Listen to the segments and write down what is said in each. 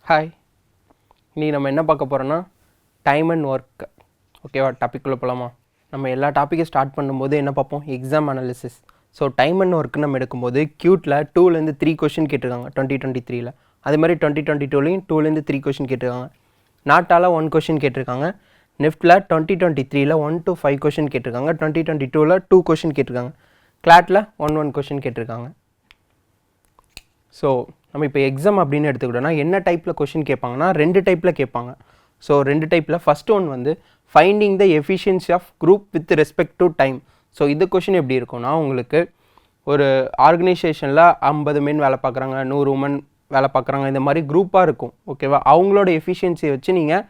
Hi, இன்றைக்கி நம்ம என்ன பார்க்க போகிறோன்னா டைம் அண்ட் ஒர்க். ஓகேவா, டாப்பிக்குள்ளே போகலாமா? நம்ம எல்லா டாப்பிக்கும் ஸ்டார்ட் பண்ணும்போது என்ன பார்ப்போம்? Exam analysis. So time and work நம்ம எடுக்கும்போது Q-ல 2லேருந்து 3 கொஷின் கேட்டிருக்காங்க 2023. அதே மாதிரி 2022லையும் 2லேருந்து 3 கொஷின் கேட்டிருக்காங்க. நாட்டால் 1 கொஷின் கேட்டிருக்காங்க. நிஃப்டில் 2023ல் 1 to 5 கொஷின் கேட்டிருக்காங்க. 2022ல் 2 கொஷின் கேட்டிருக்காங்க. கிளாட்டில் 1 கொஷின் கேட்டிருக்காங்க. ஸோ நம்ம இப்போ எக்ஸாம் அப்படின்னு எடுத்துக்கிட்டோன்னா என்ன டைப்பில் கொஷின் கேட்பாங்கன்னா 2 டைப்பில் கேட்பாங்க. ஸோ 2 டைப்பில் ஃபஸ்ட் ஒன் வந்து finding the efficiency of group with respect to time. So இது கொஷின் எப்படி இருக்கும்னா, உங்களுக்கு ஒரு ஆர்கனைசேஷனில் 50 men வேலை பார்க்குறாங்க, 100 women வேலை பார்க்குறாங்க, இந்த மாதிரி குரூப்பாக இருக்கும். ஓகேவா, அவங்களோட எஃபிஷியன்சியை வச்சு நீங்கள்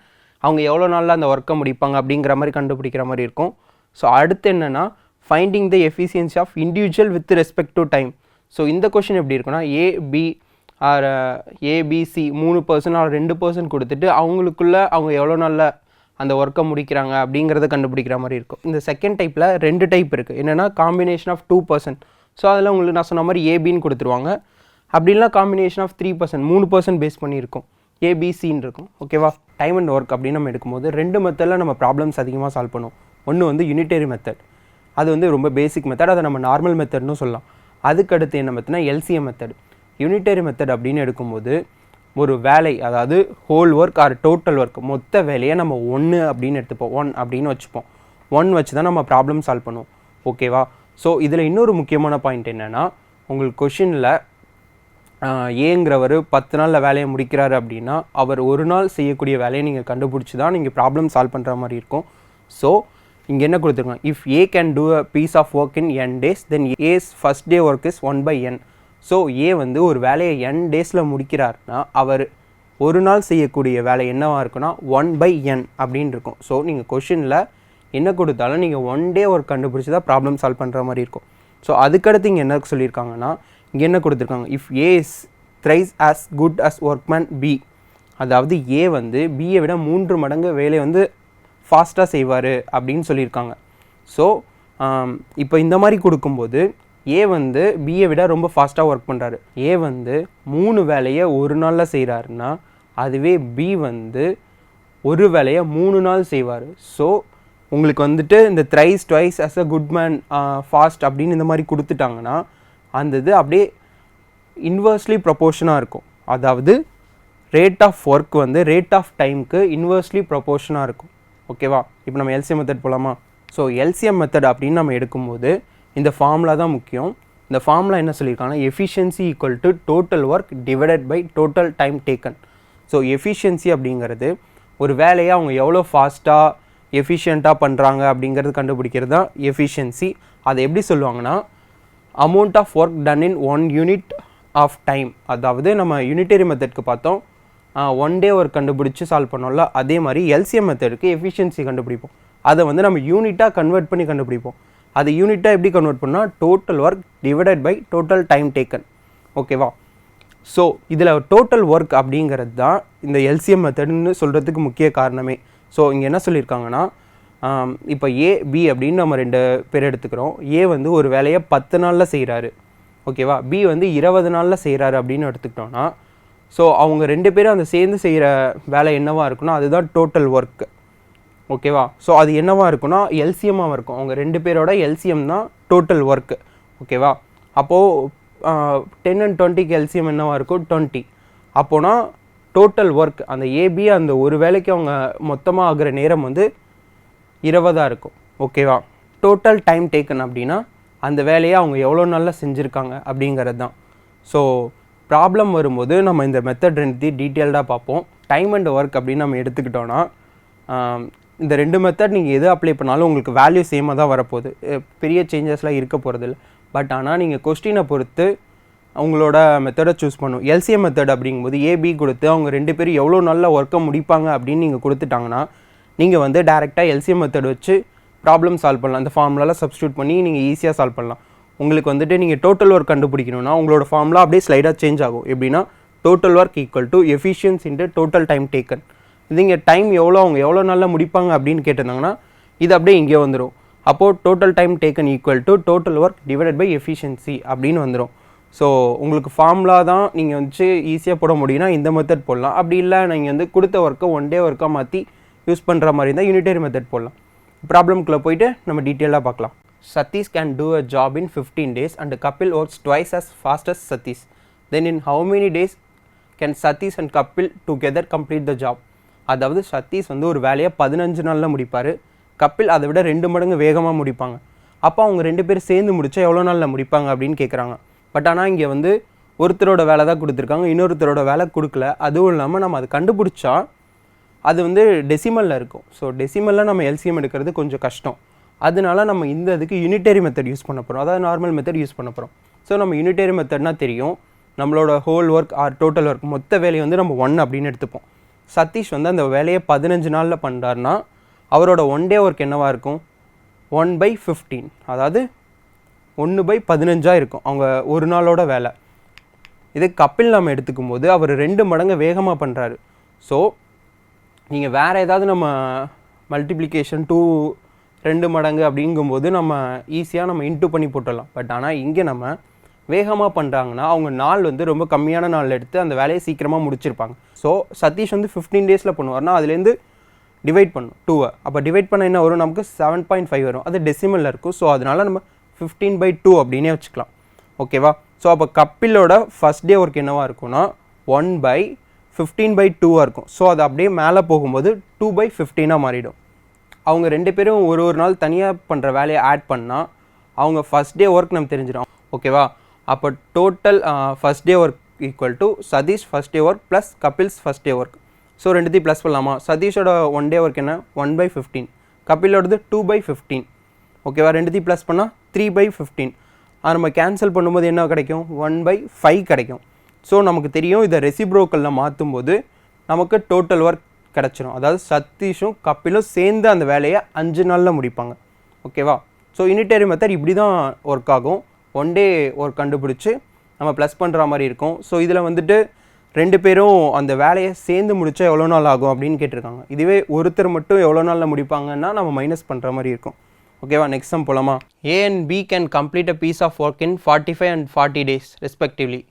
அவங்க எவ்வளோ நாளில் அந்த ஒர்க்கை முடிப்பாங்க அப்படிங்கிற மாதிரி கண்டுபிடிக்கிற மாதிரி இருக்கும். ஸோ அடுத்து என்னென்னா finding the efficiency of individual with respect to time. So இந்த கொஷின் எப்படி இருக்குன்னா, ஏபி ஆர் ஏபிசி 3% ஆர் 2% கொடுத்துட்டு அவங்களுக்குள்ளே அவங்க எவ்வளோ நாளில் அந்த ஒர்க்கை முடிக்கிறாங்க அப்படிங்கிறத கண்டுபிடிக்கிற மாதிரி இருக்கும். இந்த செகண்ட் டைப்பில் 2 டைப் இருக்குது. என்னென்னா காம்பினேஷன் ஆஃப் 2%. ஸோ அதில் உங்களுக்கு நான் சொன்ன மாதிரி ஏபின்னு கொடுத்துருவாங்க. அப்படின்னா காம்பினேஷன் ஆஃப் 3%, 3% பேஸ் பண்ணியிருக்கும், ஏபிசின்னு இருக்கும். ஓகேவா, டைம் அண்ட் ஒர்க் அப்படின்னு நம்ம எடுக்கும்போது 2 மெத்தடில் நம்ம ப்ராப்ளம்ஸ் அதிகமாக சால்வ் பண்ணுவோம். ஒன்று வந்து யூனிட்டரி மெத்தட், அது வந்து ரொம்ப பேசிக் மெத்தட், அதை நம்ம நார்மல் மெத்தட்னு சொல்லலாம். அதுக்கடுத்து என்ன மெத்தட்னா எல்சிஎம் மெத்தட். யூனிட்டரி மெத்தட் அப்படின்னு எடுக்கும்போது ஒரு வேலை, அதாவது whole work or total work, மொத்த வேலையை நம்ம 1 அப்படின்னு எடுத்துப்போம், 1 அப்படின்னு வச்சுப்போம். 1 வச்சு தான் நம்ம ப்ராப்ளம் சால்வ் பண்ணுவோம். ஓகேவா, ஸோ இதில் இன்னொரு முக்கியமான பாயிண்ட் என்னென்னா, உங்களுக்கு கொஷினில் ஏங்கிறவர் 10 நாளில் வேலையை முடிக்கிறாரு அப்படின்னா அவர் ஒரு நாள் செய்யக்கூடிய வேலையை நீங்கள் கண்டுபிடிச்சி தான் நீங்கள் ப்ராப்ளம் சால்வ் பண்ணுற மாதிரி இருக்கும். ஸோ இங்கே என்ன கொடுத்துருக்காங்க, if A can do a piece of work in n days then as first day work is 1/n. So A வந்து ஒரு வேலையை n daysல முடிக்கிறாருன்னா அவர் ஒரு நாள் செய்யக்கூடிய வேலை என்னவாக இருக்குன்னா 1/n அப்படின்னு இருக்கும். ஸோ நீங்கள் கொஷினில் என்ன கொடுத்தாலும் நீங்கள் 1 day ஒர்க் கண்டுபிடிச்சி தான் ப்ராப்ளம் சால்வ் பண்ணுற மாதிரி இருக்கும். ஸோ அதுக்கடுத்து இங்கே என்ன சொல்லியிருக்காங்கன்னா, இங்கே என்ன கொடுத்துருக்காங்க, if A is thrice as good as workman B. அதாவது ஏ வந்து பியை விட 3 மடங்கு வேலையை வந்து ஃபாஸ்ட்டாக செய்வார் அப்படின்னு சொல்லியிருக்காங்க. ஸோ இப்போ இந்த மாதிரி கொடுக்கும்போது ஏ வந்து பியை விட ரொம்ப ஃபாஸ்ட்டாக ஒர்க் பண்ணுறாரு. ஏ வந்து 3 வேலையை ஒரு நாளில் செய்கிறாருன்னா அதுவே பி வந்து ஒரு வேலையை 3 நாள் செய்வார். ஸோ உங்களுக்கு வந்துட்டு இந்த thrice twice as a good man fast அப்படின்னு இந்த மாதிரி கொடுத்துட்டாங்கன்னா அந்த இது அப்படியே இன்வெர்ஸ்லி ப்ரொபோர்ஷனாக இருக்கும். அதாவது ரேட் ஆஃப் ஒர்க் வந்து ரேட் ஆஃப் டைமுக்கு இன்வெர்ஸ்லி ப்ரொபோர்ஷனாக இருக்கும். ஓகேவா, இப்போ நம்ம எல்சிஎம் மெத்தட் போகலாமா? ஸோ எல்சிஎம் மெத்தட் அப்படின்னு நம்ம எடுக்கும்போது இந்த ஃபார்முலா தான் முக்கியம். இந்த ஃபார்முலா என்ன சொல்லியிருக்காங்கன்னா, efficiency equal to total work divided by total time taken. So efficiency அப்படிங்கிறது ஒரு வேலையை அவங்க எவ்வளோ ஃபாஸ்ட்டாக எஃபிஷியண்ட்டாக பண்ணுறாங்க அப்படிங்கிறது கண்டுபிடிக்கிறது தான் எஃபிஷியன்சி. அதை எப்படி சொல்லுவாங்கன்னா, amount of work done in 1 unit of time. அதாவது நம்ம யூனிட்டரி மெத்தட்க்கு பார்த்தோம் 1 day ஒர்க் கண்டுபிடிச்சி சால்வ் பண்ணோம்ல, அதே மாதிரி எல்சிஎம் மெத்தடுக்கு எஃபிஷியன்சி கண்டுபிடிப்போம். அதை வந்து நம்ம யூனிட்டாக கன்வெர்ட் பண்ணி கண்டுபிடிப்போம். அது யூனிட்டாக எப்படி கன்வெர்ட் பண்ணால் total work divided by total time taken. ஓகேவா, ஸோ இதில் டோட்டல் ஒர்க் அப்படிங்கிறது தான் இந்த எல்சிஎம் மெத்தட்னு சொல்கிறதுக்கு முக்கிய காரணமே. ஸோ இங்கே என்ன சொல்லியிருக்காங்கன்னா, இப்போ ஏ பி அப்படின்னு நம்ம 2 பேர் எடுத்துக்கிறோம். ஏ வந்து ஒரு வேலையை 10 நாளில் செய்கிறாரு. ஓகேவா, பி வந்து 20 நாளில் செய்கிறாரு அப்படின்னு எடுத்துக்கிட்டோன்னா, ஸோ அவங்க 2 பேரும் அந்த சேர்ந்து செய்கிற வேலை என்னவாக இருக்குன்னா அதுதான் டோட்டல் ஒர்க்கு. ஓகேவா, ஸோ அது என்னவாக இருக்குன்னா எல்சிஎம்மாக இருக்கும். அவங்க 2 பேரோட எல்சிஎம் தான் டோட்டல் ஒர்க்கு. ஓகேவா, அப்போது 10 and 20க்கு எல்சிஎம் என்னவாக இருக்கும் 20. அப்போனா டோட்டல் ஒர்க் அந்த ஏபி அந்த ஒரு வேலைக்கு அவங்க மொத்தமாக ஆகிற நேரம் வந்து 20 இருக்கும். ஓகேவா, டோட்டல் டைம் டேக்கன் அப்படின்னா அந்த வேலையை அவங்க எவ்வளோ நாளில் செஞ்சுருக்காங்க அப்படிங்கிறது தான். ஸோ ப்ராப்ளம் வரும்போது நம்ம இந்த மெத்தட் 2 டீட்டெயில்டாக பார்ப்போம். டைம் அண்ட் ஒர்க் அப்படின்னு நம்ம எடுத்துக்கிட்டோன்னா இந்த 2 மெத்தட் நீங்கள் எது அப்ளை பண்ணாலும் உங்களுக்கு வேல்யூ சேமாக தான் வரப்போகுது, பெரிய சேஞ்சஸ்லாம் இருக்க போகிறதில்ல. பட் ஆனால் நீங்கள் கொஸ்டினை பொறுத்து அவங்களோட மெத்தடை சூஸ் பண்ணும். எல்சிஎம் மெத்தட் அப்படிங்கும்போது ஏபி கொடுத்து அவங்க 2 பேரும் எவ்வளோ நல்ல ஒர்க்கை முடிப்பாங்க அப்படின்னு நீங்கள் கொடுத்துட்டாங்கன்னா நீங்கள் வந்து டேரெக்டாக எல்சிஎம் மெத்தட் வச்சு ப்ராப்ளம் சால்வ் பண்ணலாம். அந்த ஃபார்முலாலாம் சப்ஸ்டியூட் பண்ணி நீங்கள் ஈஸியாக சால்வ் பண்ணலாம். உங்களுக்கு வந்துட்டு நீங்கள் டோட்டல் ஒர்க் கண்டுபிடிக்கணும்னா உங்களோட ஃபார்முலா அப்படியே ஸ்லைடாக சேஞ்ச் ஆகும். எப்படின்னா total work equal to efficiency into total time taken. இது இங்கே டைம் எவ்வளோ அவங்க எவ்வளோ நாளில் முடிப்பாங்க அப்படின்னு கேட்டிருந்தாங்கன்னா இது அப்படியே இங்கே வந்துடும். அப்போது total time taken equal to total work divided by efficiency அப்படின்னு வந்துடும். ஸோ உங்களுக்கு ஃபார்முலா தான் நீங்கள் வந்து ஈஸியாக போட முடியும்னா இந்த மெத்தட் போடலாம். அப்படி இல்லை நீங்கள் வந்து கொடுத்த ஒர்க்கை ஒன் டே ஒர்க்காக மாற்றி யூஸ் பண்ணுற மாதிரி இருந்தால் யூனிட்டரி மெத்தட் போடலாம். ப்ராப்ளம்குள்ளே போயிட்டு நம்ம டீட்டெயிலாக பார்க்கலாம். Satish can do a job in 15 days and Kapil works twice as fast as Satish. Then in how many days can Satish and Kapil together complete the job? அதாவது சதீஷ் வந்து ஒரு வேலையை 15 நாளில் முடிப்பார், கபில் அதை விட 2 மடங்கு வேகமாக முடிப்பாங்க. அப்போ அவங்க 2 பேர் சேர்ந்து முடித்தா எவ்வளோ நாளில் முடிப்பாங்க அப்படின்னு கேட்குறாங்க. பட் ஆனால் இங்கே வந்து ஒருத்தரோட வேலை தான் கொடுத்துருக்காங்க, இன்னொருத்தரோட வேலை கொடுக்கல. அதுவும் இல்லாமல் நம்ம அதை கண்டுபிடிச்சா அது வந்து டெசிமலில் இருக்கும். ஸோ டெசிமலில் நம்ம எல்சிஎம் எடுக்கிறது கொஞ்சம் கஷ்டம். அதனால நம்ம இந்த இதுக்கு யூனிட்டரி மெத்தட் யூஸ் பண்ண போகிறோம், அதாவது நார்மல் மெத்தட் யூஸ் பண்ண போகிறோம். ஸோ நம்ம யூனிட்டரி மெத்தட்னா தெரியும், நம்மளோட whole work or total work மொத்த வேலையை வந்து நம்ம 1 அப்படின்னு எடுத்துப்போம். சதீஷ் வந்து அந்த வேலையை 15 நாளில் பண்ணுறாருனா அவரோட 1 டே ஒர்க் என்னவாக இருக்கும்? 1/15, அதாவது 1/15 இருக்கும் அவங்க ஒரு நாளோட வேலை. இதே கபில் நம்ம எடுத்துக்கும் போது அவர் 2 மடங்கு வேகமாக பண்ணுறாரு. ஸோ நீங்கள் வேறு ஏதாவது நம்ம மல்டிப்ளிகேஷன் 2 மடங்கு அப்படிங்கும்போது நம்ம ஈஸியாக நம்ம இன்ட்டு பண்ணி போட்டுடலாம். பட் ஆனால் இங்கே நம்ம வேகமாக பண்ணுறாங்கன்னா அவங்க நாள் வந்து ரொம்ப கம்மியான நாள் எடுத்து அந்த வேலையை சீக்கிரமாக முடிச்சிருப்பாங்க. ஸோ சதீஷ் வந்து 15 டேஸில் பண்ணுவார்னா அதுலேருந்து டிவைட் பண்ணும் 2. அப்போ டிவைட் பண்ண என்ன வரும்? நமக்கு 7.5 வரும். அது டெசிமலில் இருக்கும். ஸோ அதனால் நம்ம 15/2 அப்படின்னே வச்சுக்கலாம். ஓகேவா? ஸோ அப்போ கபிலோட ஃபஸ்ட் டே ஒர்க் என்னவாக இருக்கும்னா 1/15/2 இருக்கும். ஸோ அது அப்படியே மேலே போகும்போது 2/15 மாறிடும். அவங்க 2 பேரும் ஒரு நாள் தனியாக பண்ணுற வேலையை ஆட் பண்ணால் அவங்க ஃபஸ்ட் டே ஒர்க் நம்ம தெரிஞ்சிடும். ஓகேவா? அப்போ total first day work equal to Satish first day work plus Kapil's first day work. So ரெண்டுத்தையும் ப்ளஸ் பண்ணலாமா? சதீஷோட 1 டே ஒர்க் என்ன? 1/15, கபிலோடது 2/15. ஓகேவா? ரெண்டுத்தையும் ப்ளஸ் பண்ணால் 3/15. நம்ம கேன்சல் பண்ணும்போது என்ன கிடைக்கும்? 1/5 கிடைக்கும். ஸோ நமக்கு தெரியும் இதை ரெசிப்ரோக்கலில் மாற்றும் போது நமக்கு டோட்டல் ஒர்க் கிடச்சிரும். அதாவது சதீஷும் கபிலும் சேர்ந்து அந்த வேலையை 5 நாளில் முடிப்பாங்க. ஓகேவா? ஸோ யூனிட்டரி மெத்தட் இப்படி தான் ஒர்க் ஆகும். 1 டே ஒர்க் கண்டுபிடிச்சி நம்ம ப்ளஸ் பண்ணுற மாதிரி இருக்கும். ஸோ இதில் வந்துட்டு 2 பேரும் அந்த வேலையை சேர்ந்து முடித்தா எவ்வளோ நாள் ஆகும் அப்படின்னு கேட்டிருக்காங்க. இதுவே ஒருத்தர் மட்டும் எவ்வளோ நாளில் முடிப்பாங்கன்னா நம்ம மைனஸ் பண்ணுற மாதிரி இருக்கும். ஓகேவா? நெக்ஸ்ட் சம் போலாமா? A and B can complete a piece of work in 45 and 40 days respectively.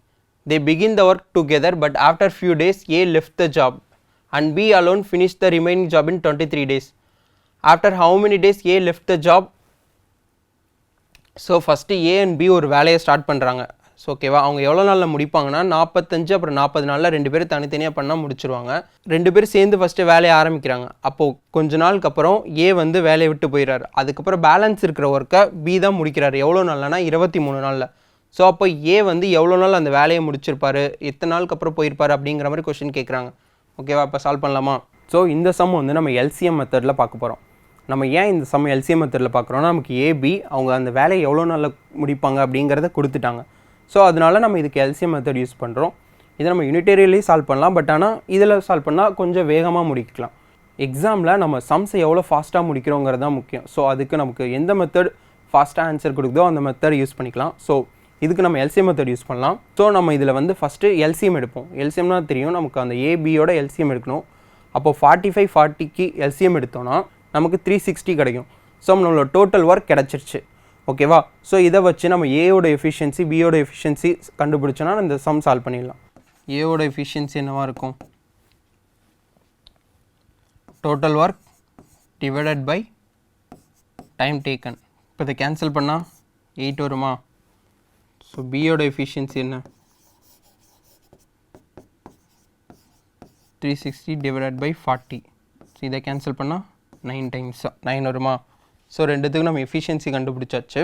They begin the work together, but after few days A left the job and B alone finished the remaining job in 23 days. After how many days A left the job? So first A and B ஒரு வேலையை start பண்ணுறாங்க. So ஓகேவா? அவங்க எவ்வளோ நாளில் முடிப்பாங்கன்னா 45 அப்புறம் 40 நாளில் 2 பேரும் தனித்தனியாக பண்ணால் முடிச்சிருவாங்க. 2 பேரும் சேர்ந்து ஃபஸ்ட்டு வேலையை ஆரம்பிக்கிறாங்க. அப்போது கொஞ்ச நாளுக்கு அப்புறம் A வந்து வேலையை விட்டு போயிடுறாரு. அதுக்கப்புறம் பேலன்ஸ் இருக்கிற ஒர்க்கை B தான் முடிக்கிறாரு. எவ்வளோ நாள்னா 23 நாளில். ஸோ அப்போ A வந்து எவ்வளோ நாள் அந்த வேலையை முடிச்சிருப்பாரு, எத்தனை நாளுக்கு அப்புறம் போயிருப்பாரு அப்படிங்கிற மாதிரி கொஸ்டின் கேட்குறாங்க. ஓகேவா? இப்போ சால்வ் பண்ணலாமா? ஸோ இந்த சம் வந்து நம்ம எல்சிஎம் மெத்தடில் பார்க்க போகிறோம். நம்ம ஏன் இந்த சம் எல்சிஎம் மெத்தடில் பார்க்குறோன்னா நமக்கு ஏபி அவங்க அந்த வேலையை எவ்வளோ நாளில் முடிப்பாங்க அப்படிங்கிறத கொடுத்துட்டாங்க. ஸோ அதனால நம்ம இதுக்கு எல்சிஎம் மெத்தட் யூஸ் பண்ணுறோம். இதை நம்ம யூனிட்டரியிலையும் சால்வ் பண்ணலாம். பட் ஆனால் இதில் சால்வ் பண்ணால் கொஞ்சம் வேகமாக முடிக்கலாம். எக்ஸாமில் நம்ம சம்ஸை எவ்வளோ ஃபாஸ்ட்டாக முடிக்கிறோங்கிறது தான் முக்கியம். ஸோ அதுக்கு நமக்கு எந்த மெத்தட் ஃபாஸ்ட்டாக ஆன்சர் கொடுக்குதோ அந்த மெத்தட் யூஸ் பண்ணிக்கலாம். ஸோ இதுக்கு நம்ம எல்சிஎம் மெத்தட் யூஸ் பண்ணலாம். ஸோ நம்ம இதில் வந்து ஃபஸ்ட்டு எல்சிஎம் எடுப்போம். எல்சிஎம்னா தெரியும் நமக்கு அந்த ஏபியோட எல்சிஎம் எடுக்கணும். அப்போது 45 40க்கு எல்சிஎம் எடுத்தோன்னா நமக்கு 360 கிடைக்கும். ஸோ நம்மளோட டோட்டல் ஒர்க் கிடச்சிருச்சு. ஓகேவா? ஸோ இதை வச்சு நம்ம ஏயோட எஃபிஷியன்சி பியோட எஃபிஷியன்சி கண்டுபிடிச்சோன்னா இந்த சம் சால்வ் பண்ணிடலாம். ஏயோட எஃபிஷியன்சி என்னவாக இருக்கும்? Total work divided by time taken. இப்போ இதை கேன்சல் பண்ணால் 8 வருமா? ஸோ பியோட எஃபிஷியன்சி என்ன? 360 டிவைடட் பை 40. ஸோ இதை கேன்சல் பண்ணால் 9 டைம்ஸ் 9 வருமா? ஸோ ரெண்டுத்துக்கும் நம்ம எஃபிஷியன்சி கண்டுபிடிச்சாச்சு.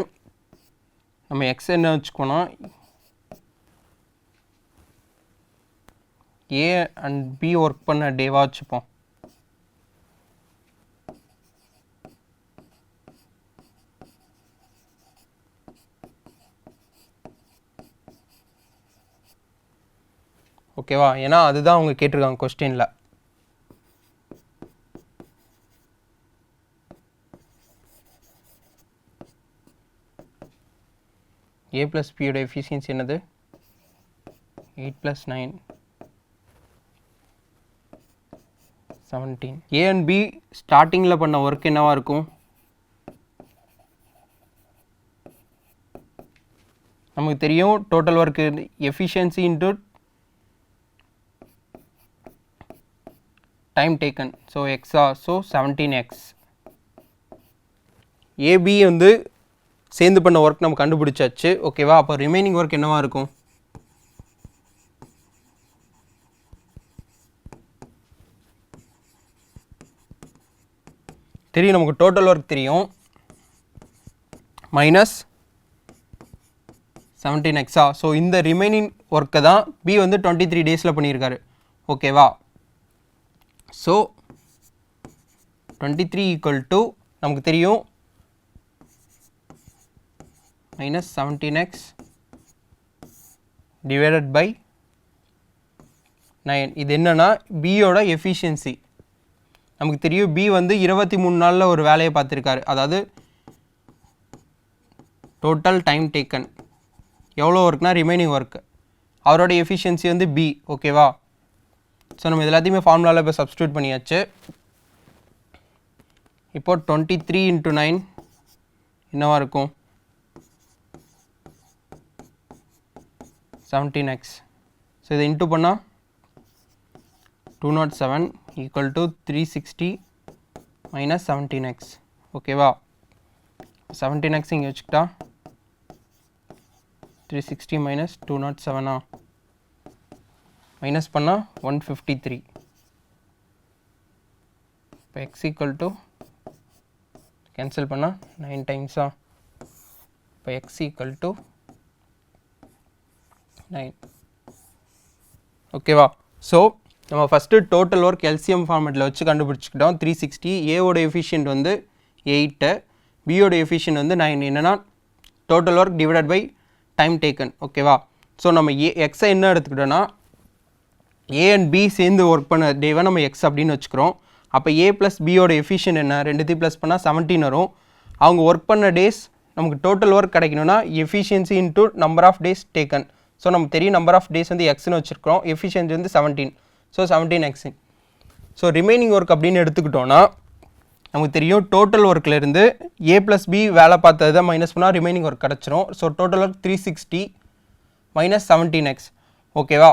நம்ம எக்ஸ் என்ன வச்சுக்கோன்னா ஏ அண்ட் பி ஒர்க் பண்ண டேவாக வச்சுப்போம். ஓகேவா? ஏன்னா அதுதான் அவங்க கேட்டிருக்காங்க கொஸ்டினில். A plus P யோட எஃபிஷியன்சி என்னது? 8 plus 9 17. A and B ஸ்டார்டிங்கில் பண்ண ஒர்க் என்னவாக இருக்கும்? நமக்கு தெரியும் total work efficiency into time taken. So எக்ஸா, ஸோ 17x. ஏபி வந்து சேர்ந்து பண்ண ஒர்க் நம்ம கண்டுபிடிச்சாச்சு. ஓகேவா? அப்போ ரிமைனிங் ஒர்க் என்னவா இருக்கும்? தெரியும், நமக்கு டோட்டல் ஒர்க் தெரியும், மைனஸ் 17xஆ. ஸோ இந்த ரிமைனிங் ஒர்க்கை தான் பி வந்து 23 டேஸில் பண்ணியிருக்காரு. ஓகேவா? ஸோ 23 ஈக்குவல் டு நமக்கு தெரியும் minus 17x divided by 9. இது என்னன்னா பியோட எஃபிஷியன்சி. நமக்கு தெரியும் பி வந்து 23 நாளில் ஒரு வேலையை பார்த்துருக்காரு. அதாவது டோட்டல் டைம் டேக்கன் எவ்வளோ ஒர்க்னா ரிமைனிங் ஒர்க். அவரோட எஃபிஷியன்சி வந்து பி. ஓகேவா? ஸோ நம்ம எல்லாத்தையுமே ஃபார்முலாவில் இப்போ சப்ஸ்டியூட் பண்ணியாச்சு. இப்போ 23 × 9 என்னவா இருக்கும்? 17x. ஸோ இதை இன்ட்டு பண்ணால் 207 ஈக்குவல் டு 360 மைனஸ் 17x. ஓகேவா? 17x இங்கே வச்சுக்கிட்டா 360 மைனஸ் 207 மைனஸ் பண்ணால் 153. இப்போ x ஈக்குவல் டு கேன்சல் பண்ணால் 9 டைம்ஸா. இப்போ x ஈக்குவல் டு 9. ஓகேவா? ஸோ நம்ம ஃபஸ்ட்டு டோட்டல் ஒர்க் எல்சிஎம் ஃபார்மேட்டில் வச்சு கண்டுபிடிச்சிக்கிட்டோம் 360. ஏவோட எஃபிஷியன்ட் வந்து 8, பியோட எஃபிஷியன்ட் வந்து 9. என்னென்னா total work divided by time taken. ஓகேவா? ஸோ நம்ம எக்ஸை என்ன எடுத்துக்கிட்டோன்னா ஏ அண்ட் பி சேர்ந்து ஒர்க் பண்ண டேவை நம்ம எக்ஸ் அப்படின்னு வச்சுக்கிறோம். அப்போ ஏ ப்ளஸ் பியோட எஃபிஷியன்ட் என்ன, ரெண்டுத்தையும் ப்ளஸ் பண்ணால் 17 வரும். அவங்க ஒர்க் பண்ண டேஸ் நமக்கு டோட்டல் ஒர்க் கிடைக்கணும்னா efficiency into number of days taken. So நமக்கு தெரியும் நம்பர் ஆஃப் டேஸ் வந்து எக்ஸ்னு வச்சுருக்கிறோம், எஃபிஷியன்சி வந்து 17. So 17x. So remaining work அப்படின்னு எடுத்துக்கிட்டோன்னா நமக்கு தெரியும் டோட்டல் ஒர்க்லேருந்து ஏ ப்ளஸ் பி வேலை பார்த்தது தான் மைனஸ் பண்ணால் ரிமைனிங் ஒர்க் கிடச்சிரும். So total work 360 minus 17x. ஓகேவா?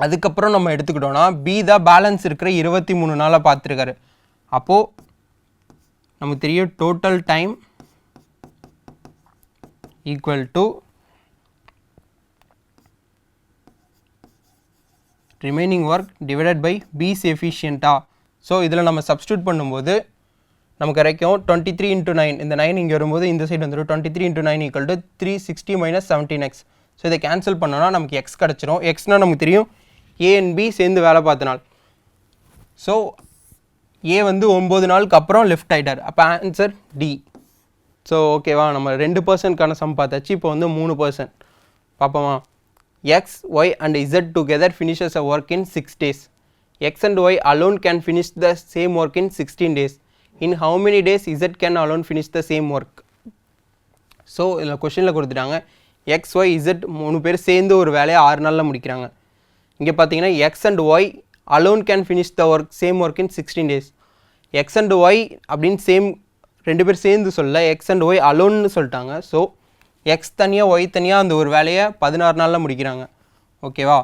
அதுக்கப்புறம் நம்ம எடுத்துக்கிட்டோன்னா பி தான் பேலன்ஸ் இருக்கிற 23 நாளாக பார்த்துருக்காரு. அப்போது நமக்கு தெரியும் total time equal to remaining work divided by B's எஃபிஷியன்ட்டா. ஸோ இதில் நம்ம சப்ஸ்டியூட் பண்ணும்போது நமக்கு கிடைக்கும் 23 × 9. இந்த 9 இங்கே வரும்போது இந்த சைடு வந்துடும். 23 × 9 equal to 360 minus 17x. So இதை கேன்சல் பண்ணோன்னா நமக்கு எக்ஸ் கிடச்சிரும். எக்ஸ்னால் நமக்கு தெரியும் ஏ அண்ட் பி சேர்ந்து வேலை பார்த்த நாள். ஸோ ஏ வந்து 9 நாளுக்கு அப்புறம் லெஃப்ட் ஆகிட்டார். அப்போ ஆன்சர் டி. ஸோ ஓகேவா? நம்ம 2%க்கான சம் பார்த்தாச்சு. இப்போ வந்து 3% பார்ப்போமா? X, Y and Z together finishes a work in 6 days. X and Y alone can finish the same work in 16 days. In how many days Z can alone finish the same work? So இதில் கொஷனில் கொடுத்துட்டாங்க X, Y, Z 3 பேர் சேர்ந்து ஒரு வேலையை 6 நாளில் முடிக்கிறாங்க. இங்கே பார்த்தீங்கன்னா X and Y alone can finish the work same work in 16 days. X and Y அப்படின்னு சேம் 2 பேர் சேர்ந்து சொல்ல X and Y alone சொல்லிட்டாங்க. ஸோ எக்ஸ் தனியாக ஒய் தனியாக அந்த ஒரு வேலையை 16 நாளில் முடிக்கிறாங்க. ஓகேவா?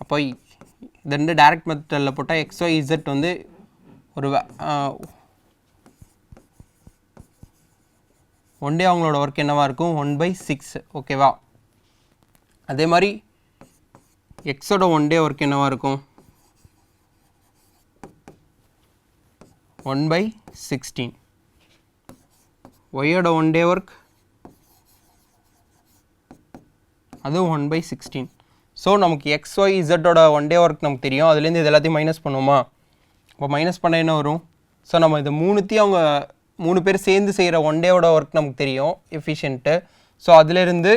அப்போ இது ரெண்டு டைரக்ட் மெத்தடில் போட்டால் எக்ஸ் ஒய் இசட் வந்து ஒரு ஒன் டே அவங்களோட ஒர்க் என்னவாக இருக்கும்? 1/6. ஓகேவா? அதே மாதிரி எக்ஸோட ஒன் டே ஒர்க் என்னவாக இருக்கும்? 1/16. ஒய்யோட ஒன் டே ஒர்க் அதுவும் 1/16. ஸோ நமக்கு எக்ஸ் ஒய் இசட்டோட ஒன் டே ஒர்க் நமக்கு தெரியும். அதுலேருந்து இது எல்லாத்தையும் மைனஸ் பண்ணுவோமா? இப்போ மைனஸ் பண்ண என்ன வரும்? ஸோ நம்ம இது மூணுத்தையும் அவங்க 3 பேர் சேர்ந்து செய்கிற ஒன் டேவோட ஒர்க் நமக்கு தெரியும் எஃபிஷியன்ட்டு. ஸோ அதிலேருந்து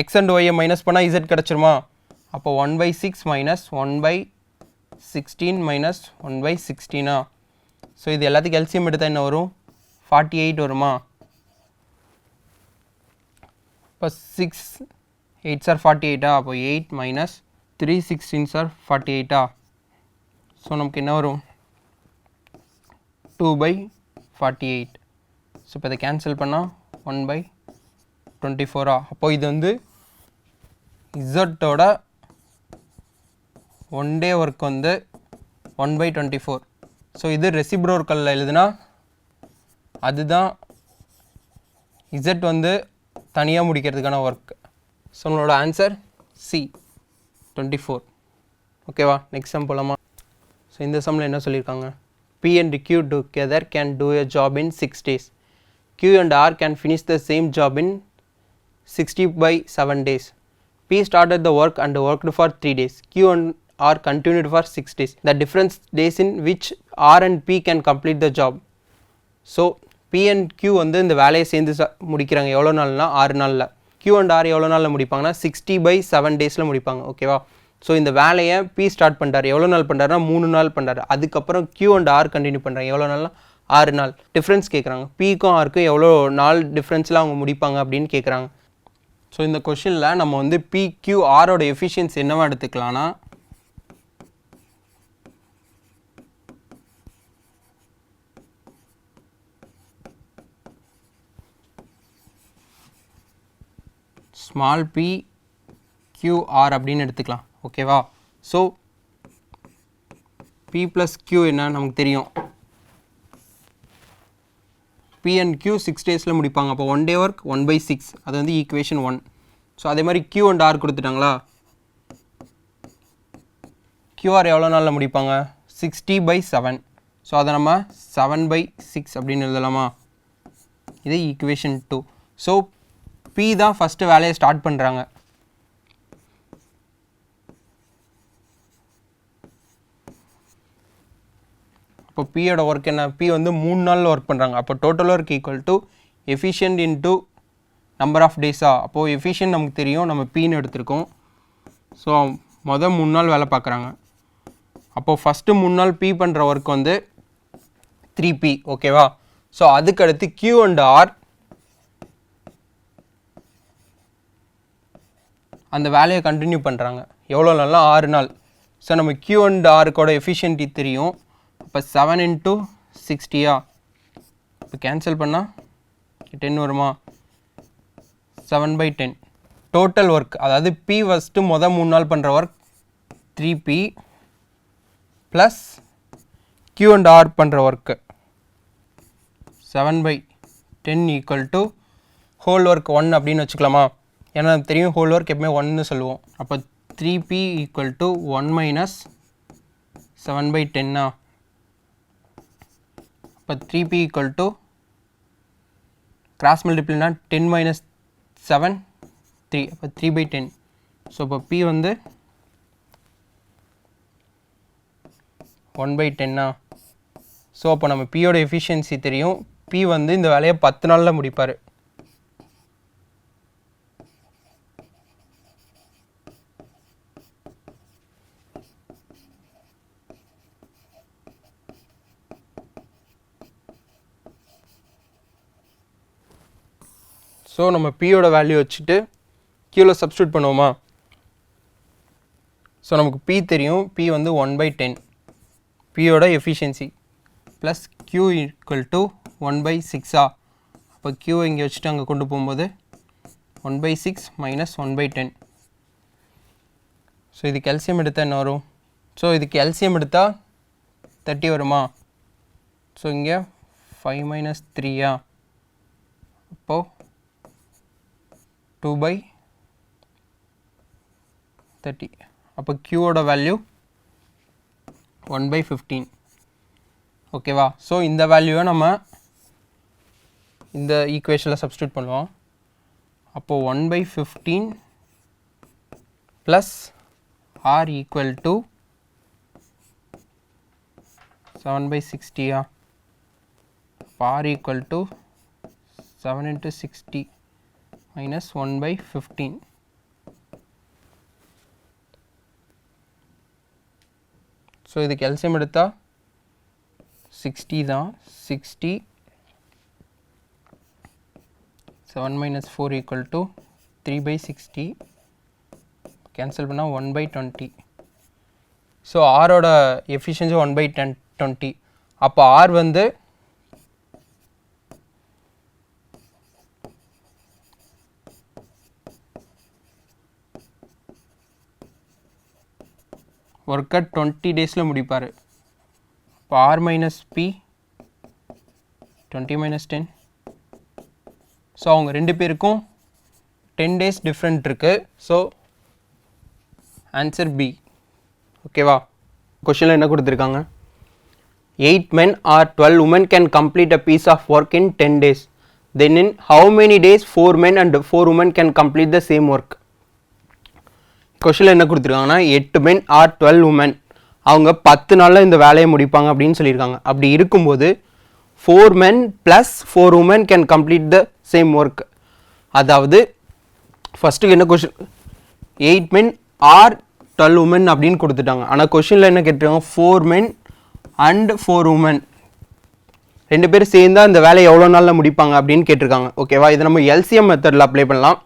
எக்ஸ் அண்ட் ஒய்யை மைனஸ் பண்ணால் இசட் கிடச்சிருமா? அப்போ 1/6 மைனஸ் 1/16 மைனஸ் 1/16. ஸோ இது எல்லாத்துக்கும் எல்சிஎம் எடுத்தால் என்ன வரும்? 48 வருமா? இப்போ 6 8s are 48. அப்போ 8 minus 3 16s are 48. ஸோ நமக்கு என்ன வரும்? 2/48. ஸோ இப்போ இதை கேன்சல் பண்ணால் 1/48. 24 அப்போ இது வந்து இசட்டோட 1 day ஒர்க் வந்து 1/24. ஸோ இது ரெசிப்ரோக்கலில் எழுதுனா அதுதான் இசட் வந்து தனியாக முடிக்கிறதுக்கான ஒர்க். ஸோ உங்களோட ஆன்சர் சி 24. ஓகேவா? நெக்ஸ்ட் சம் போகலாமா? ஸோ இந்த சம்மில் என்ன சொல்லியிருக்காங்க? P and Q together can do a job in 6 days. Q and R can finish the same job in 60/7 days. P started the work and worked for 3 days. Q and R continued for 6 days. The difference days in which R and P can complete the job. So P and Q வந்து இந்த வேலையை சேர்ந்து முடிக்கிறாங்க எவ்வளோ நாள்னா 6 நாளில். Q and R எவ்வளோ நாளில் முடிப்பாங்கன்னா 60/7 டேஸில் முடிப்பாங்க. ஓகேவா? ஸோ இந்த வேலையை P ஸ்டார்ட் பண்ணுறாரு. எவ்வளோ நாள் பண்ணுறாருனா 3 நாள் பண்ணுறாரு. அதுக்கப்புறம் Q and R கண்டினியூ பண்ணுறாங்க. எவ்வளோ நாள்னா 6 நாள். டிஃப்ரென்ஸ் கேட்குறாங்க. Pக்கும் Rக்கும் எவ்வளோ நாள் டிஃப்ரென்ஸில் அவங்க முடிப்பாங்க அப்படின்னு கேட்குறாங்க. ஸோ இந்த கொஷினில் நம்ம வந்து PQRோட எஃபிஷியன்சி என்னவா எடுத்துக்கலாம்னா ஸ்மால் p QR அப்படின்னு எடுத்துக்கலாம். ஓகேவா? ஸோ P + Q என்ன நமக்கு தெரியும். P and Q 6 டேஸில் முடிப்பாங்க. அப்போ 1 day ஒர்க் 1/6 அது வந்து ஈக்குவேஷன் 1. ஸோ அதே மாதிரி Q and R கொடுத்துட்டாங்களா? QR எவ்வளோ நாளில் முடிப்பாங்க? 60/7. ஸோ அதை நம்ம 7/6 அப்படின்னு எழுதலாமா? இது ஈக்குவேஷன் 2. ஸோ P தான் ஃபஸ்ட்டு வேலையை ஸ்டார்ட் பண்ணுறாங்க. இப்போ Pயோட ஒர்க் என்ன? P வந்து 3 நாளில் ஒர்க் பண்ணுறாங்க. அப்போ total work equal to efficient into number of டேஸா? அப்போது எஃபிஷியன்ட் நமக்கு தெரியும், நம்ம Pன்னு எடுத்திருக்கோம். ஸோ மொதல் 3 நாள் வேலை பார்க்குறாங்க. அப்போது ஃபஸ்ட்டு 3 நாள் P பண்ணுற ஒர்க் வந்து 3P. ஓகேவா? ஸோ அதுக்கடுத்து Q and R அந்த வேலையை கண்டினியூ பண்ணுறாங்க. எவ்வளோ நாள்னா 6 நாள். ஸோ நம்ம Q and Rக்கோட எஃபிஷியன்ட்டி தெரியும். இப்போ 7 × 60 இப்போ கேன்சல் பண்ணால் 10 வருமா? 7/10 டோட்டல் ஒர்க். அதாவது P ஃபஸ்ட்டு மொதல் 3 நாள் பண்ணுற work 3P plus Q and R பண்ணுற work 7/10 equal to whole work 1 அப்படின்னு வச்சுக்கலாமா? ஏன்னா தெரியும் ஹோல் ஒர்க் எப்பவுமே 1ன்னு சொல்லுவோம். அப்போ 3P ஈக்குவல் டு 1 - 7/10 இப்போ 3P ஈக்குவல் டு கிராஸ் மல்டிப்ளைனா 10 - 7 3. அப்போ 3/10. ஸோ இப்போ P வந்து 1/10. ஸோ அப்போ நம்ம Pயோட எஃபிஷியன்சி தெரியும். P வந்து இந்த வேலையை 10 நாளில் முடிப்பார். ஸோ நம்ம Pயோட வேல்யூ வச்சுட்டு Qவில் சப்ஸ்டியூட் பண்ணுவோமா? ஸோ நமக்கு P தெரியும். P வந்து 1/10 Pயோட efficiency plus Q equal to 1/6. அப்போ Q இங்கே வச்சுட்டு அங்கே கொண்டு போகும்போது 1/6 - 1/10. ஸோ இதுக்கு எல்சிஎம் எடுத்தால் என்ன வரும்? ஸோ இதுக்கு எல்சிஎம் எடுத்தால் 30 வருமா? ஸோ இங்கே 5 - 3 அப்போது 2/30. அப்போ Qவோட வேல்யூ 1/15. ஓகேவா? ஸோ இந்த வேல்யூவை நம்ம இந்த ஈக்குவேஷனில் சப்ஸ்டியூட் பண்ணுவோம். அப்போது 1/15 ப்ளஸ் R ஈக்குவல் டு 7/60. அப்போ R equal to 7 × 60 minus 1/15. So இதுக்கு எல்சிஎம் எடுத்தால் 60 தான். 60 7 - 4 ஈக்குவல் டு 3/60. கேன்சல் பண்ணால் 1/20. ஸோ ஆரோட எஃபிஷியன்சி 1/20. அப்போ ஆர் வந்து ஒர்க்கை 20 டேஸில் முடிப்பார். இப்போ R minus B 20 minus 10. So அவங்க 2 பேருக்கும் 10 டேஸ் டிஃப்ரெண்ட் இருக்குது. So answer B. ஓகேவா? கொஷனில் என்ன கொடுத்துருக்காங்க? 8 men or 12 women can complete a piece of work in 10 days. Then in how many days 4 men and 4 women can complete the same work? கொஷனில் என்ன கொடுத்துருக்காங்கன்னா 8 men or 12 women அவங்க 10 நாளில் இந்த வேலையை முடிப்பாங்க அப்படின்னு சொல்லியிருக்காங்க. அப்படி இருக்கும்போது 4 men plus 4 women can complete the same work. அதாவது ஃபஸ்ட்டுக்கு என்ன கொஷின் 8 men or 12 women அப்படின்னு கொடுத்துட்டாங்க. ஆனால் கொஷினில் என்ன கேட்டிருக்காங்க 4 men and 4 women 2 பேரும் சேர்ந்தா இந்த வேலையை எவ்வளோ நாளில் முடிப்பாங்க அப்படின்னு கேட்டிருக்காங்க. ஓகேவா? இதை நம்ம எல்சிஎம் மெத்தடில் அப்ளை பண்ணலாம்.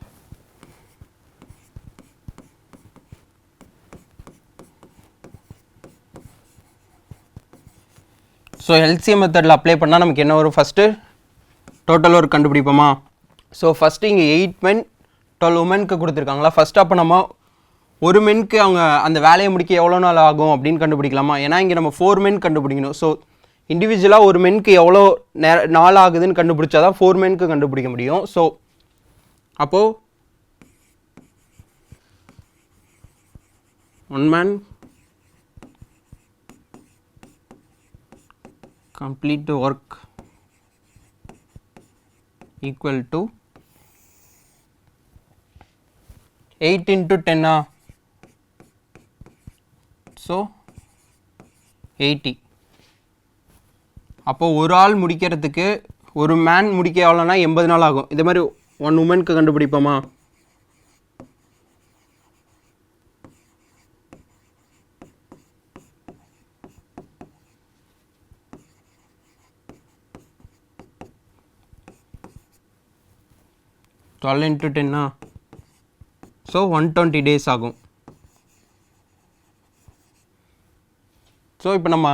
ஸோ எல்சிஎம் மெத்தடில் அப்ளை பண்ணால் நமக்கு என்ன வரும்? ஃபஸ்ட்டு டோட்டல் ஒர்க் கண்டுபிடிப்போமா? ஸோ ஃபஸ்ட்டு இங்கே 8 men 12 womenக்கு கொடுத்துருக்காங்களா? ஃபஸ்ட்டு அப்போ நம்ம ஒரு மென்க்கு அவங்க அந்த வேலையை முடிக்க எவ்வளோ நாள் ஆகும் அப்படின்னு கண்டுபிடிக்கலாமா? ஏன்னா இங்கே நம்ம 4 men கண்டுபிடிக்கணும். ஸோ இண்டிவிஜுவலாக ஒரு மென்க்கு எவ்வளோ நாள் ஆகுதுன்னு கண்டுபிடிச்சா தான் 4 menக்கு கண்டுபிடிக்க முடியும். ஸோ அப்போது 1 man complete the work equal to 8 into 10 so 80. அப்போ ஒரு ஆள் முடிக்கிறதுக்கு ஒரு மேன் முடிக்க எவ்வளோனா 80 நாள் ஆகும். இதே மாதிரி 1 womanக்கு கண்டுபிடிப்போமா? டுவெல் இன்ட்டு 10 ஸோ 120 டேஸ் ஆகும். ஸோ இப்போ நம்ம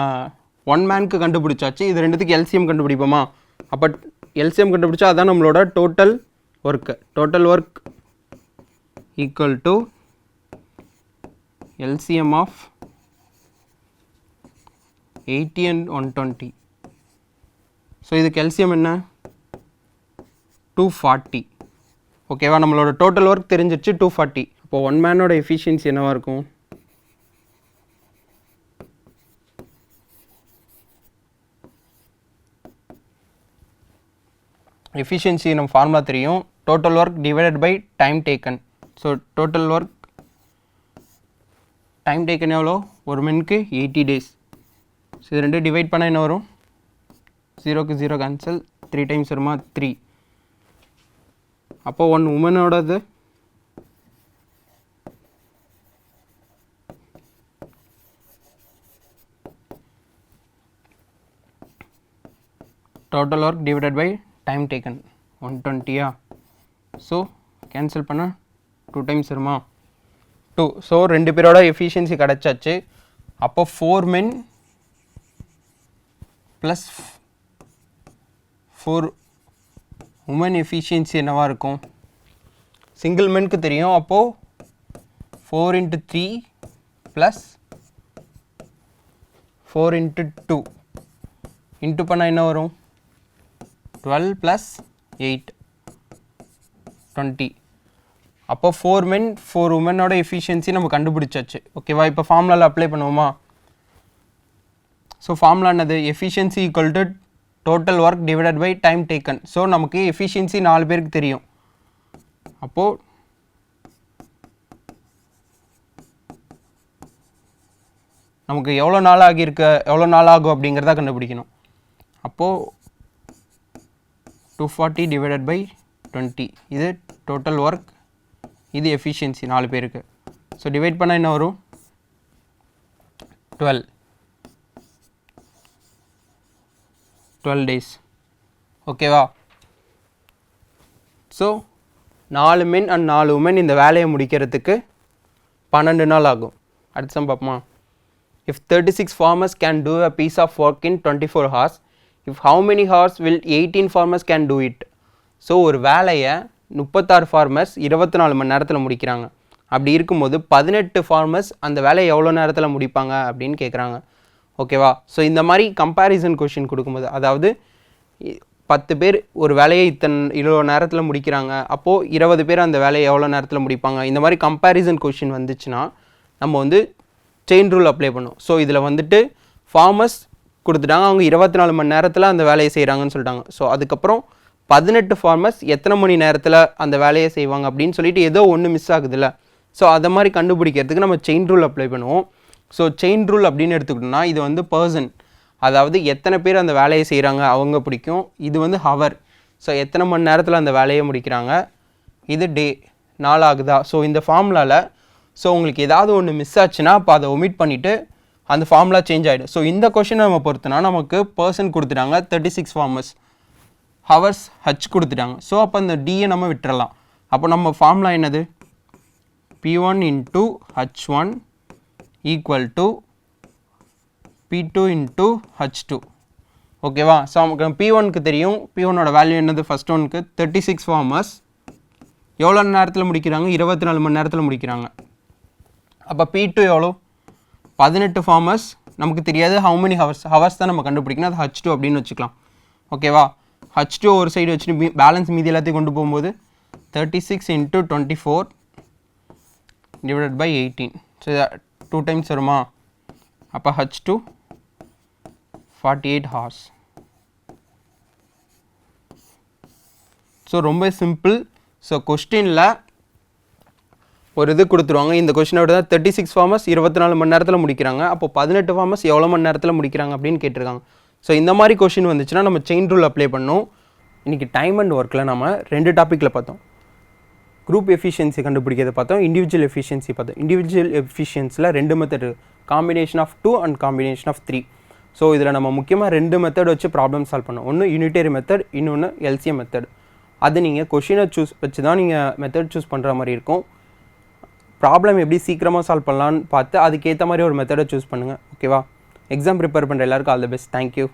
1 மேனுக்கு கண்டுபிடிச்சாச்சு. இது ரெண்டுத்துக்கு எல்சிஎம் கண்டுபிடிப்போமா? அப்போ எல்சிஎம் கண்டுபிடிச்சா அதான் நம்மளோட total work. Total work equal to LCM of 80 and 120. So இதுக்கு எல்சிஎம் என்ன? 240. ஓகேவா? நம்மளோட டோட்டல் ஒர்க் தெரிஞ்சிச்சு 240. அப்போ 1 மேனோட எஃபிஷியன்சி என்னவாக இருக்கும்? எஃபிஷியன்சி நம்ம ஃபார்முலா தெரியும். Total work divided by time taken. So total work time taken எவ்வளோ? ஒரு மினிட்க்கு 80 டேஸ். ஸோ இது ரெண்டு டிவைட் பண்ணால் என்ன வரும்? 0க்கு 0 கேன்சல், 3 டைம்ஸ் வருமா? 3. அப்போ 1 உமனோடது total work divided by time taken 120. So cancel பண்ணால் 2 டைம்ஸ் வருமா? 2. ஸோ 2 பேரோட எஃபிஷியன்சி கிடச்சாச்சு. அப்போ 4 men ப்ளஸ் 4 உமன் எஃபிஷியன்சி என்னவாக இருக்கும்? சிங்கிள் மென்க்கு தெரியும். அப்போது 4 into 3 ப்ளஸ் 4 into 2 இன்ட்டு பண்ணால் என்ன வரும்? 12 + 8 20. அப்போ 4 men 4 உமனோட எஃபிஷியன்சி நம்ம கண்டுபிடிச்சாச்சு. ஓகேவா? இப்போ ஃபார்முலாவில் அப்ளை பண்ணுவோமா? ஸோ ஃபார்முலா என்னது? Efficiency equal to total work divided by time taken. So நமக்கு எஃபிஷியன்சி 4 பேருக்கு தெரியும். அப்போது நமக்கு எவ்வளோ நாள் ஆகும் அப்படிங்கிறத கண்டுபிடிக்கணும். அப்போது 240 டிவைடட் பை 20 இது டோட்டல் ஒர்க், இது எஃபிஷியன்சி 4 பேருக்கு. ஸோ டிவைட் பண்ணால் என்ன வரும்? 12 டேஸ். ஓகேவா? ஸோ 4 men and 4 women இந்த வேலையை முடிக்கிறதுக்கு 12 நாள் ஆகும். அடுத்த சம் பார்ப்போமா? If 36 farmers can do a piece of work in 24 hours, if how many hours will 18 farmers can do it? So ஒரு வேலையை 36 farmers 24 மணி நேரத்தில் முடிக்கிறாங்க. அப்படி இருக்கும்போது 18 ஃபார்மர்ஸ் அந்த வேலையை எவ்வளோ நேரத்தில் முடிப்பாங்க அப்படின்னு கேட்குறாங்க. ஓகேவா? ஸோ இந்த மாதிரி கம்பேரிசன் கொஷின் கொடுக்கும்போது, அதாவது 10 பேர் ஒரு வேலையை இவ்வளோ நேரத்தில் முடிக்கிறாங்க, அப்போது 20 பேர் அந்த வேலையை எவ்வளோ நேரத்தில் முடிப்பாங்க, இந்த மாதிரி கம்பேரிசன் கொஷின் வந்துச்சுன்னா நம்ம வந்து செயின் ரூல் அப்ளை பண்ணுவோம். ஸோ இதில் வந்துட்டு ஃபார்மர்ஸ் கொடுத்துட்டாங்க, அவங்க 24 மணி நேரத்தில் அந்த வேலையை செய்கிறாங்கன்னு சொல்லிட்டாங்க. ஸோ அதுக்கப்புறம் 18 ஃபார்மர்ஸ் எத்தனை மணி நேரத்தில் அந்த வேலையை செய்வாங்க அப்படின்னு சொல்லிட்டு ஏதோ ஒன்று மிஸ் ஆகுதுல்ல. ஸோ அதை மாதிரி கண்டுபிடிக்கிறதுக்கு நம்ம செயின் ரூல் அப்ளை பண்ணுவோம். ஸோ செயின் ரூல் அப்படின்னு எடுத்துக்கிட்டோம்னா இது வந்து பர்சன், அதாவது எத்தனை பேர் அந்த வேலையை செய்கிறாங்க அவங்க பிடிக்கும். இது வந்து ஹவர், ஸோ எத்தனை மணி நேரத்தில் அந்த வேலையை முடிக்கிறாங்க. இது டே, நாள் ஆகுதா. ஸோ இந்த ஃபார்முலாவில் ஸோ உங்களுக்கு ஏதாவது ஒன்று மிஸ் ஆச்சுன்னா அப்போ அதை ஒமிட் பண்ணிவிட்டு அந்த ஃபார்முலா சேஞ்ச் ஆகிடும். ஸோ இந்த கொஷினை நம்ம பொறுத்தனா நமக்கு பர்சன் கொடுத்துட்டாங்க 36 ஃபார்மர்ஸ், ஹவர்ஸ் ஹச் கொடுத்துட்டாங்க. ஸோ அப்போ அந்த டியை நம்ம விட்டுறலாம். அப்போ நம்ம ஃபார்முலா என்னது, P1 into H1 equal to P2 into H2. ஓகேவா? ஸோ நமக்கு P1க்கு தெரியும், P1ஓட வேல்யூ என்னது, ஃபஸ்ட் ஒனுக்கு 36 ஃபார்மர்ஸ் எவ்வளோ நேரத்தில் முடிக்கிறாங்க, 24 மணி நேரத்தில் முடிக்கிறாங்க. அப்போ P2 எவ்வளோ, 18 ஃபார்மர்ஸ், நமக்கு தெரியாது ஹவு மெனி ஹவர்ஸ் தான் நம்ம கண்டுபிடிக்கணும், அது H2 அப்படின்னு வச்சுக்கலாம். ஓகேவா? H2 ஒரு சைடு வச்சுட்டு பேலன்ஸ் மீதி எல்லாத்தையும் கொண்டு போகும்போது 36 into 24 divided by 18. So 2 times வருமா, அப்போ H2 48 ஹார்ஸ். ஸோ ரொம்ப சிம்பிள். ஸோ கொஸ்டினில் ஒரு இது கொடுத்துருவாங்க, இந்த கொஸ்டினோட தான் 36 ஃபார்மர்ஸ் 24 மணி நேரத்தில் முடிக்கிறாங்க, அப்போ 18 ஃபார்மர்ஸ் எவ்வளோ மணி நேரத்தில் முடிக்கிறாங்க அப்படின்னு கேட்டிருக்காங்க. ஸோ இந்த மாதிரி கொஸ்டின் வந்துச்சுன்னா நம்ம செயின் ரூல் அப்ளை பண்ணோம். இன்றைக்கி டைம் அண்ட் ஒர்க்கில் நம்ம 2 டாப்பிக்கில் பார்த்தோம். குரூப் எஃபிஷியன்சி கண்டுபிடிக்கிறத பார்த்தோம், இண்டிவிஜுவல் எஃபிஷியன்சி பார்த்தோம். இண்டிவிஜுவல் எஃபிஷியன்சியில் 2 மெத்தட் இருக்குது, combination of 2 and combination of 3. So இதில் நம்ம முக்கியமாக 2 மெத்தட் வச்சு ப்ராப்ளம் சால்வ் பண்ணோம். ஒன்று யூனிட்டரி மெத்தட், இன்னொன்று எல்சிஎம் மெத்தட். அது நீங்கள் கொஷினை சூஸ் வச்சு தான் நீங்கள் மெத்தட் சூஸ் பண்ணுற மாதிரி இருக்கும். ப்ராப்ளம் எப்படி சீக்கிரமாக சால்வ் பண்ணலான்னு பார்த்து அதுக்கேற்ற மாதிரி ஒரு மெத்தடை சூஸ் பண்ணுங்கள். ஓகேவா? எக்ஸாம் ப்ரிப்பேர் பண்ணுற எல்லாருக்கும் ஆல் தி பெஸ்ட். தேங்க்யூ.